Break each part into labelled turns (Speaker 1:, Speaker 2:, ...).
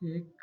Speaker 1: 1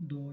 Speaker 1: 2،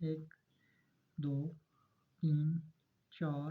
Speaker 1: 1 2 3 4،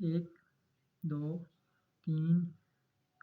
Speaker 1: 1 2 3